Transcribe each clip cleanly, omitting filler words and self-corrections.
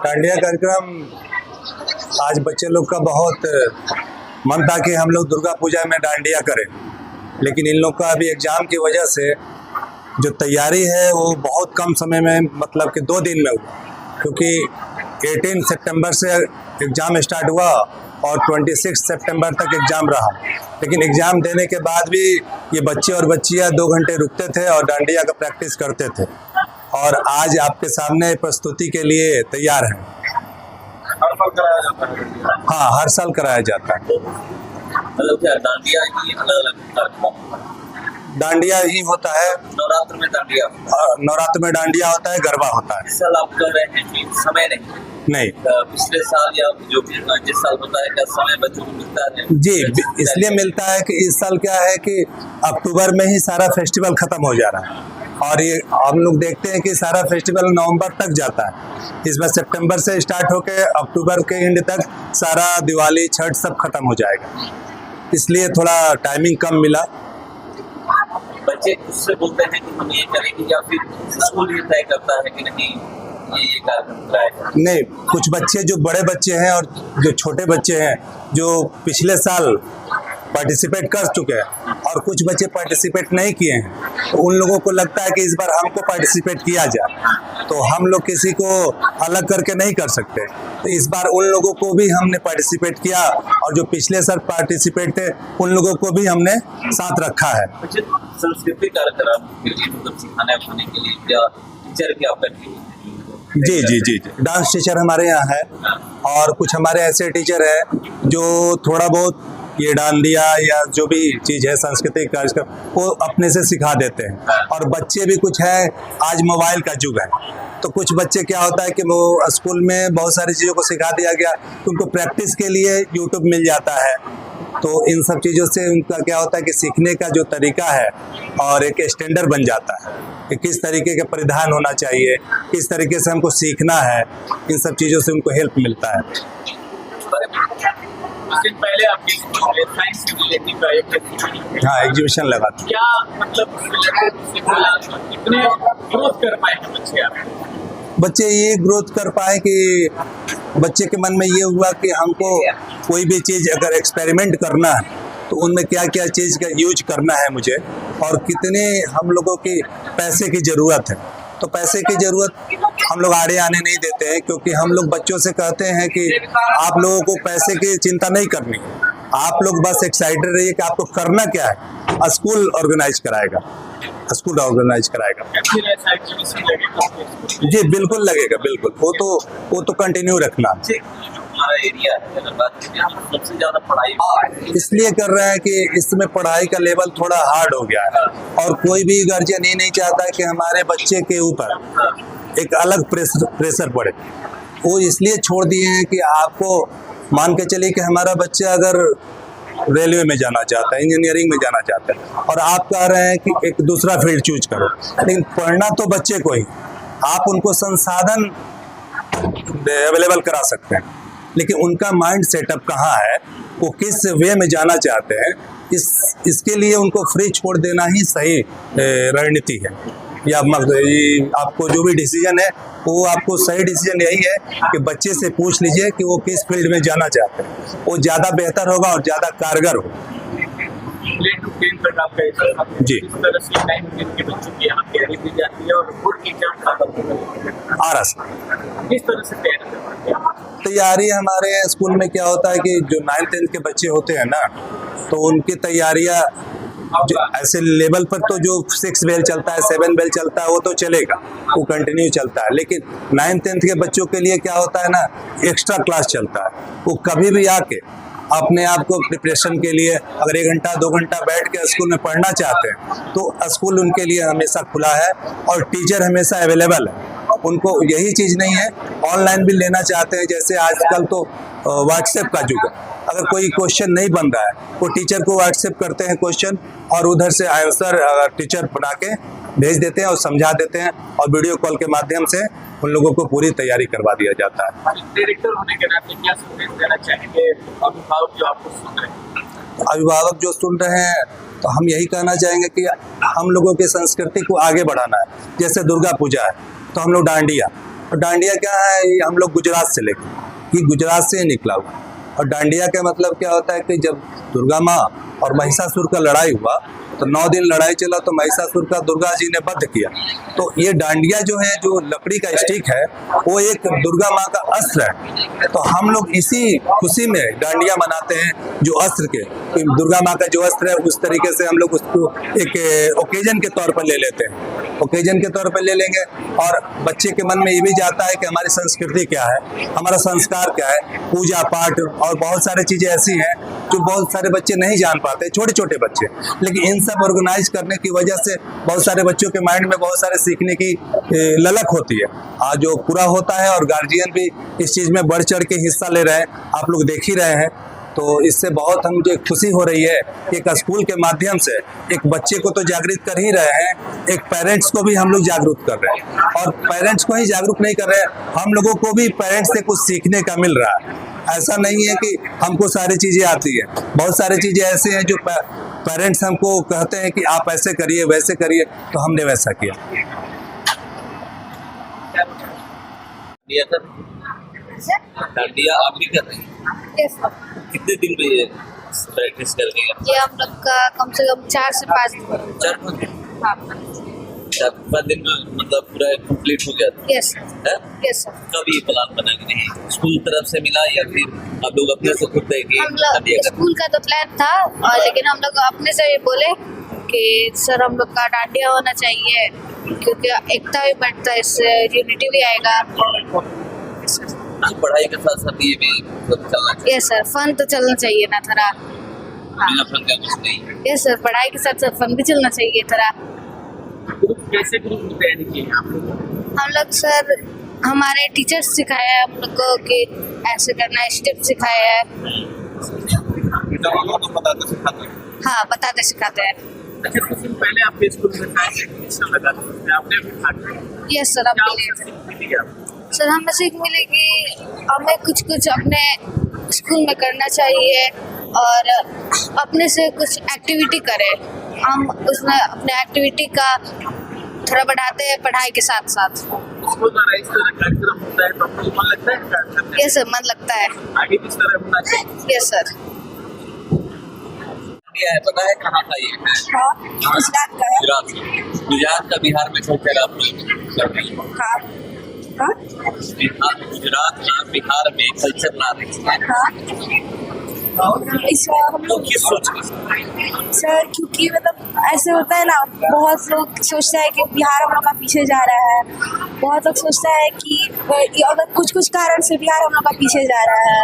डांडिया कार्यक्रम आज बच्चे लोग का बहुत मन था कि हम लोग दुर्गा पूजा में डांडिया करें, लेकिन इन लोग का अभी एग्ज़ाम की वजह से जो तैयारी है वो बहुत कम समय में, मतलब कि 2 दिन में हुआ, क्योंकि 18 सितंबर से एग्ज़ाम स्टार्ट हुआ और 26 सितंबर तक एग्ज़ाम रहा। लेकिन एग्ज़ाम देने के बाद भी ये बच्चे और बच्चियाँ 2 घंटे रुकते थे और डांडिया का प्रैक्टिस करते थे, और आज आपके सामने प्रस्तुति के लिए तैयार हैं। हर साल कराया जाता है? हाँ, हर साल कराया जाता है। मतलब क्या डांडिया ही अलग-अलग डांडिया ही होता है, नवरात्र में डांडिया, नवरात्र में डांडिया होता है, गरबा होता है। इस साल आप कह रहे हैं कि समय नहीं, पिछले साल या जो भी जिस साल होता है क्या समय बच्चों को मिलता है? जी, इसलिए मिलता है कि इस साल क्या है कि अक्टूबर में ही सारा फेस्टिवल खत्म हो जा रहा है, और ये हम लोग देखते हैं कि सारा फेस्टिवल नवंबर तक जाता है। इस बार सितंबर से स्टार्ट होकर अक्टूबर के एंड तक सारा दिवाली छठ सब खत्म हो जाएगा, इसलिए थोड़ा टाइमिंग कम मिला। बच्चे उससे बोलते हैं कि हम ये करेंगे, या फिर स्कूल ये तय करता है कि नहीं ये कार्यक्रम कराएगा? नहीं, कुछ बच्चे जो बड़े बच्चे हैं और जो छोटे बच्चे हैं जो पिछले साल पार्टिसिपेट कर चुके हैं और कुछ बच्चे पार्टिसिपेट नहीं किए हैं, तो उन लोगों को लगता है कि इस बार हमको पार्टिसिपेट किया जाए, तो हम लोग किसी को अलग करके नहीं कर सकते। तो इस बार उन लोगों को भी हमने पार्टिसिपेट किया, और जो पिछले साल पार्टिसिपेट थे उन लोगों को भी हमने साथ रखा है। संस्कृति कार्यक्रम के लिए मतलब सिखाने उठाने के लिए क्या टीचर की आपका? जी जी जी जी, डांस टीचर हमारे यहाँ है, और कुछ हमारे ऐसे टीचर हैं जो थोड़ा बहुत ये डांडिया या जो भी चीज़ है सांस्कृतिक कार्यक्रम वो अपने से सिखा देते हैं। और बच्चे भी कुछ है, आज मोबाइल का युग है, तो कुछ बच्चे क्या होता है कि वो स्कूल में बहुत सारी चीज़ों को सिखा दिया गया, उनको प्रैक्टिस के लिए यूट्यूब मिल जाता है, तो इन सब चीज़ों से उनका क्या होता है कि सीखने का जो तरीका है और एक स्टैंडर्ड बन जाता है कि किस तरीके के परिधान होना चाहिए, किस तरीके से हमको सीखना है, इन सब चीज़ों से उनको हेल्प मिलता है। दिन पहले आपके साइंस के रिलेटेड का एक हाँ, एग्जीबिशन लगा था। क्या मतलब कितने ग्रोथ कर पाए हैं बच्चे? बच्चे ये ग्रोथ कर पाए कि बच्चे के मन में ये हुआ कि हमको कोई भी चीज़ अगर एक्सपेरिमेंट करना है तो उनमें क्या क्या चीज़ का यूज करना है मुझे, और कितने हम लोगों की पैसे की ज़रूरत है। तो पैसे की ज़रूरत हम लोग आड़े आने नहीं देते हैं, क्योंकि हम लोग बच्चों से कहते हैं कि आप लोगों को पैसे की चिंता नहीं करनी, आप लोग बस एक्साइटेड रहिए कि आपको करना क्या है। स्कूल ऑर्गेनाइज कराएगा, स्कूल ऑर्गेनाइज कराएगा। जी बिल्कुल लगेगा, बिल्कुल, वो तो कंटिन्यू रखना। हमारा एरिया सबसे ज्यादा पढ़ाई इसलिए कर रहे हैं कि इसमें पढ़ाई का लेवल थोड़ा हार्ड हो गया है, और कोई भी गार्जियन ये नहीं चाहता कि हमारे बच्चे के ऊपर एक अलग प्रेशर पड़े। वो इसलिए छोड़ दिए हैं कि आपको मान के चलिए कि हमारा बच्चा अगर रेलवे में जाना चाहता है, इंजीनियरिंग में जाना चाहता है, और आप कह रहे हैं कि एक दूसरा फील्ड चूज करो, लेकिन पढ़ना तो बच्चे को ही, आप उनको संसाधन अवेलेबल करा सकते हैं, लेकिन उनका माइंड सेटअप कहाँ है, वो किस वे में जाना चाहते हैं, इसके लिए उनको फ्री छोड़ देना ही सही रणनीति है। या आपको जो भी डिसीजन है वो आपको सही डिसीजन यही है कि बच्चे से पूछ लीजिए कि वो किस फील्ड में जाना चाहते हैं, वो ज़्यादा बेहतर होगा और ज़्यादा कारगर होगा। जी, तैयारी हमारे स्कूल में क्या होता है कि जो 9th-10th के बच्चे होते हैं ना, तो उनकी तैयारियाँ ऐसे लेवल पर तो जो 6 बेल चलता है, 7 बेल चलता है, वो तो चलेगा, वो कंटिन्यू चलता है, लेकिन 9th-10th के बच्चों के लिए क्या होता है ना, एक्स्ट्रा क्लास चलता है। वो कभी भी आके अपने आप को प्रिपरेशन के लिए अगर 1 घंटा 2 घंटा बैठ के स्कूल में पढ़ना चाहते हैं तो स्कूल उनके लिए हमेशा खुला है, और टीचर हमेशा अवेलेबल है। उनको यही चीज़ नहीं है, ऑनलाइन भी लेना चाहते हैं, जैसे आजकल तो व्हाट्सएप का युग है, अगर कोई क्वेश्चन नहीं बन रहा है वो टीचर को व्हाट्सएप करते हैं क्वेश्चन, और उधर से आंसर टीचर बना के भेज देते हैं और समझा देते हैं, और वीडियो कॉल के माध्यम से उन लोगों को पूरी तैयारी करवा दिया जाता है। डायरेक्टर होने के नाते क्या संदेश देना चाहेंगे अभिभावक जो आपको सुन रहे हैं? अभिभावक जो सुन रहे हैं तो हम यही कहना चाहेंगे कि हम लोगों की संस्कृति को आगे बढ़ाना है। जैसे दुर्गा पूजा है तो हम लोग डांडिया, और डांडिया क्या है, ये हम लोग गुजरात से लेके, ये गुजरात से निकला हुआ। और डांडिया का मतलब क्या होता है कि जब दुर्गा माँ और महिषासुर का लड़ाई हुआ तो 9 दिन लड़ाई चला तो महिषासुर का दुर्गा जी ने वध किया। तो ये डांडिया जो है, जो लकड़ी का स्टिक है, वो एक दुर्गा माँ का अस्त्र है। तो हम लोग इसी खुशी में डांडिया मनाते हैं, जो अस्त्र के, कि दुर्गा माँ का जो अस्त्र है उस तरीके से हम लोग उसको एक ओकेजन के तौर पर ले लेते हैं, ओकेजन के तौर पर ले लेंगे। और बच्चे के मन में ये भी जाता है कि हमारी संस्कृति क्या है, हमारा संस्कार क्या है, पूजा पाठ और बहुत सारी चीज़ें ऐसी हैं जो बहुत सारे बच्चे नहीं जान पाते, छोटे छोटे बच्चे। लेकिन इन सब ऑर्गेनाइज करने की वजह से बहुत सारे बच्चों के माइंड में बहुत सारे सीखने की ललक होती है, आज जो पूरा होता है। और गार्जियन भी इस चीज़ में बढ़ चढ़ के हिस्सा ले रहे हैं, आप लोग देख ही रहे हैं। तो इससे बहुत हम मुझे खुशी हो रही है कि एक स्कूल के माध्यम से एक बच्चे को तो जागृत कर ही रहे हैं, एक पेरेंट्स को भी हम लोग जागरूक कर रहे हैं। और पेरेंट्स को ही जागरूक नहीं कर रहे हैं, हम लोगों को भी पेरेंट्स से कुछ सीखने का मिल रहा है। ऐसा नहीं है कि हमको सारी चीज़ें आती है, बहुत सारी चीज़ें ऐसे हैं जो पेरेंट्स हमको कहते हैं कि आप ऐसे करिए वैसे करिए, तो हमने वैसा किया। डांडिया आप भी कर रहे हैं? Yes, sir. कितने दिन में ये प्रैक्टिस कर रही है? ये हम लोग का कम से कम 4 से 5 दिन। 4-5 दिन? हाँ। 4-5 दिन में मतलब पूरा कंप्लीट हो गया था? यस है? Yes sir. कब ये प्लान बना कि नहीं स्कूल तरफ से मिला या फिर आप लोग अपने से खुद गए कि हम लोग डांडिया करना? स्कूल का तो प्लान था, और लेकिन हम लोग अपने से बोले कि सर हम लोग का डांडिया होना चाहिए, क्योंकि एकता भी बढ़ता है, इससे यूनिटी भी आएगा। हाँ, पढ़ाई के साथ साथ ये भी सब चलना चाहिए। यस सर, फन तो चलना चाहिए ना थोड़ा। बिना फन का कुछ नहीं। यस सर, पढ़ाई के साथ साथ फन भी चलना चाहिए थोड़ा। कैसे ग्रुप में तैयारी की आप लोग? हम लोग सर, हमारे टीचर्स सिखाया है हम लोग को कि ऐसे करना है, स्टेप सिखाया है। तो बताते सिखाते हैं। हाँ, बताते सिखाते हैं। अच्छा, कुछ दिन पहले आपके स्कूल में साइंस एग्जीबिशन लगा था, उसमें आपने भी भाग लिया। यस सर, क्या हम लिए उससे सीख मिली आपको? सर हमें सीख मिलेगी, हमें कुछ कुछ अपने स्कूल में करना चाहिए और अपने से कुछ एक्टिविटी करें। हम उसमें अपने एक्टिविटी का थोड़ा बढ़ाते हैं पढ़ाई के साथ साथ। स्कूल द्वारा इस तरह कार्यक्रम होता है तो आपको मन लगता है कार्यक्रम में? यस सर, मन लगता है। आगे भी इस तरह होना चाहिए। Yes sir. ये है, पता है कहाँ का ये है? हाँ, गुजरात का है। गुजरात। गुजरात का बिहार में कल्चर आप लोग कर रहे हैं। हाँ हाँ बिहार, गुजरात का बिहार में कल्चर ला रही है। हाँ, इस बार हम तो लोग किस सोच के? सर, क्योंकि मतलब ऐसे होता है ना, बहुत लोग सोचता है कि बिहार हम लोग का पीछे जा रहा है, बहुत लोग सोचता है कि अगर कुछ कुछ कारण से बिहार हम लोग का पीछे जा रहा है।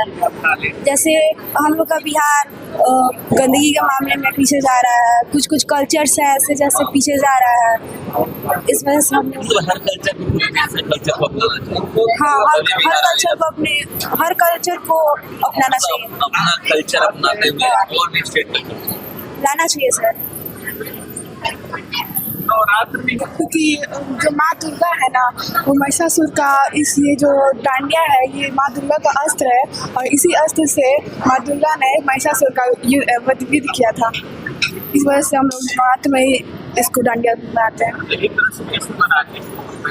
जैसे हम लोग का बिहार गंदगी के मामले में पीछे जा रहा है, कुछ कुछ कल्चर्स है ऐसे जैसे पीछे जा रहा है। इस वजह से हम लोग हर कल्चर को पूरी तरह से कल्चर को अपनाना चाहिए। हाँ, हर कल्चर को अपनाना चाहिए, अपना कल्चर अपनाते हुए और भी स्टेट कल्चर लाना चाहिए सर। नवरात्र में क्योंकि जो माँ दुर्गा है ना, वो महिषासुर का ये जो डांडिया है, ये माँ दुर्गा का अस्त्र है, और इसी अस्त्र से माँ दुर्गा ने महिषासुर का वध किया था। इस वजह से हम लोग नवरात्र में ही इसको डांडिया बनाते हैं। एक तरह से कैसे बनाते हैं?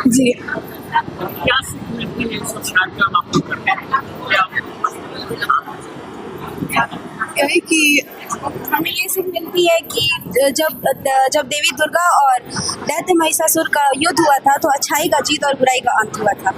जी, क्या सीख मिलती है इस कार्यक्रम आप लोग करते हैं? यही कि हमें ये सीख मिलती है कि जब देवी दुर्गा और दैत्य महिषासुर का युद्ध हुआ था तो अच्छाई का जीत और बुराई का अंत हुआ था।